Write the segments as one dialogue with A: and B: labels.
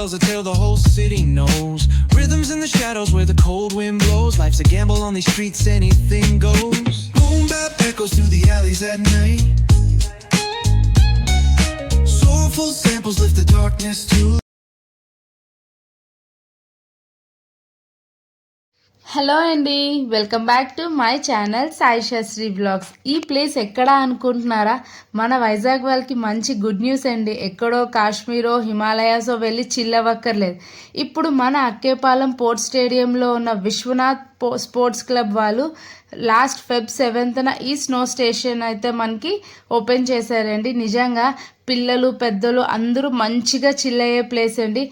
A: tells a tale the whole city knows. Rhythms in the shadows where the cold wind blows. Life's a gamble on these streets, anything goes. Boom bap echoes through the alleys at night. Soulful samples lift the darkness too.
B: Hello అండి, welcome back to my channel Saisri vlogs. ఈ place ఎక్కడ అనుకుంటున్నారా? మన వైజాగ్ వాళ్ళకి మంచి good news అండి. ఎక్కడో కాశ్మీరో హిమాలయాసో వెళ్ళి చిల్ అవ్వక్కర్లేదు. ఇప్పుడు మన అక్కేపాలెం పోర్ట్ స్టేడియంలో ఉన్న విశ్వనాథ్ స్పోర్ట్స్ క్లబ్ వాళ్ళు లాస్ట్ Feb 7th ఈ స్నో స్టేషన్ అయితే మనకి ఓపెన్ చేశారండి. నిజంగా పిల్లలు పెద్దలు అందరూ మంచిగా చిల్ అయ్యే ప్లేస్ అండి.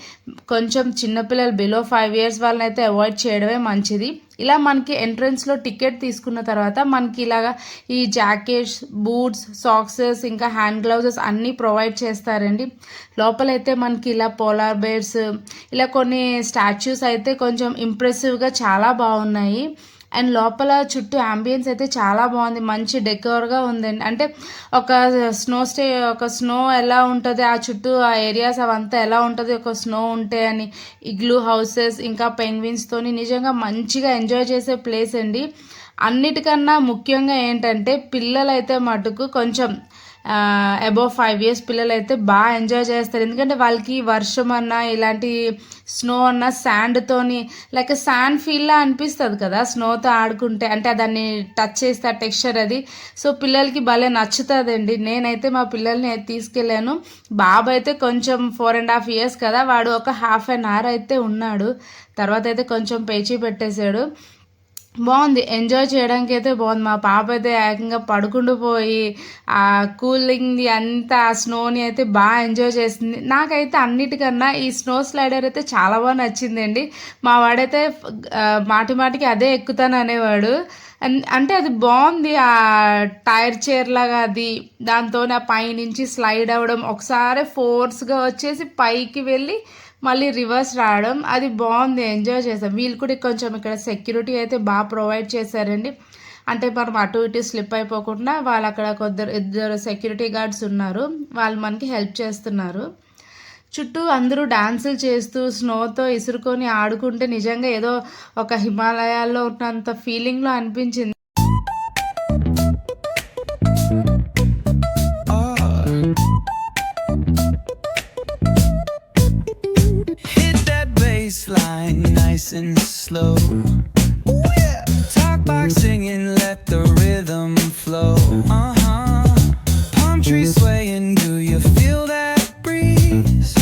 B: కొంచెం చిన్నపిల్లలు బిలో 5 years వాళ్ళని అయితే అవాయిడ్ చేయడమే మంచిది. ఇలా మనకి ఎంట్రన్స్లో టికెట్ తీసుకున్న తర్వాత మనకి ఇలాగా ఈ జాకెట్స్, బూట్స్, సాక్సెస్, ఇంకా హ్యాండ్ గ్లౌజెస్ అన్నీ ప్రొవైడ్ చేస్తారండి. లోపలైతే మనకి ఇలా పోలార్ బేర్స్, ఇలా కొన్ని స్టాచ్యూస్ అయితే కొంచెం ఇంప్రెసివ్గా చాలా బాగున్నాయి. అండ్ లోపల చుట్టూ అంబియన్స్ అయితే చాలా బాగుంది, మంచి డెకోర్గా ఉందండి. అంటే ఒక స్నో ఎలా ఉంటుంది, ఆ చుట్టూ ఆ ఏరియాస్ అవంతా ఎలా ఉంటుంది ఒక స్నో ఉంటే అని, ఇగ్లూ హౌసెస్, ఇంకా పెంగ్విన్స్తోని నిజంగా మంచిగా ఎంజాయ్ చేసే ప్లేస్ అండి. అన్నిటికన్నా ముఖ్యంగా ఏంటంటే పిల్లలైతే మటుకు కొంచెం అబోవ్ 5 years పిల్లలు అయితే బాగా ఎంజాయ్ చేస్తారు. ఎందుకంటే వాళ్ళకి వర్షం అన్నా ఇలాంటి స్నో అన్నా శాండ్తోని లైక్ శాండ్ ఫీల్లా అనిపిస్తుంది కదా స్నోతో ఆడుకుంటే. అంటే దాన్ని టచ్ చేస్తే ఆ టెక్స్చర్ అది. సో పిల్లలకి భలే నచ్చుతుందండి. నేనైతే మా పిల్లల్ని తీసుకెళ్ళాను. బాబు అయితే కొంచెం 4.5 years కదా, వాడు ఒక 1/2 hour అయితే ఉన్నాడు. తర్వాత అయితే కొంచెం పేచీ పెట్టేశాడు. బాగుంది, ఎంజాయ్ చేయడానికి అయితే బాగుంది. మా పాప అయితే ఏకంగా పడుకుంటూ పోయి ఆ కూలింగ్ది అంతా ఆ స్నోని అయితే బాగా ఎంజాయ్ చేసింది. నాకైతే అన్నిటికన్నా ఈ స్నో స్లైడర్ అయితే చాలా బాగా నచ్చిందండి. మా వాడైతే మాటి మాటికి అదే ఎక్కుతాను అనేవాడు. అంటే అది బాగుంది, ఆ టైర్ చైర్ లాగా అది, దాంతో ఆ పైనుంచి స్లైడ్ అవ్వడం, ఒకసారి ఫోర్స్గా వచ్చేసి పైకి వెళ్ళి మళ్ళీ రివర్స్ రావడం, అది బాగుంది, ఎంజాయ్ చేసాం. వీళ్ళు కూడా కొంచెం ఇక్కడ సెక్యూరిటీ అయితే బాగా ప్రొవైడ్ చేశారండి. అంటే మనం అటు ఇటు స్లిప్ అయిపోకుండా వాళ్ళు అక్కడ ఇద్దరు సెక్యూరిటీ గార్డ్స్ ఉన్నారు, వాళ్ళు మనకి హెల్ప్ చేస్తున్నారు. చుట్టూ అందరూ డాన్సులు చేస్తూ స్నోతో ఇసురుకొని ఆడుకుంటే నిజంగా ఏదో ఒక హిమాలయాల్లో ఉన్నంత ఫీలింగ్లో అనిపించింది.
A: Line nice and slow. Ooh, yeah. Talk back singing, let the rhythm flow. Palm trees swaying, do you feel that breeze?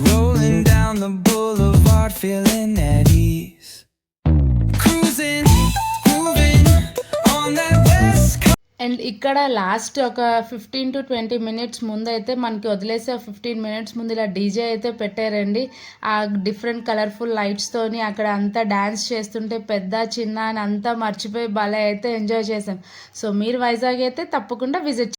A: Rolling down the boulevard, feeling at ease. Cruising, moving on that west coast.
B: And ఇక్కడ last ఒక 15 to 20 minutes ముందు అయితే మనకి వదిలేసి 15 minutes ముందు ఇలా DJ అయితే పెట్టారండి. ఆ డిఫరెంట్ కలర్ఫుల్ లైట్స్తోని అక్కడ అంతా డ్యాన్స్ చేస్తుంటే పెద్ద చిన్న అని అంతా మర్చిపోయి భలే అయితే ఎంజాయ్ చేశాం. సో మీరు వైజాగ్ అయితే తప్పకుండా విజిట్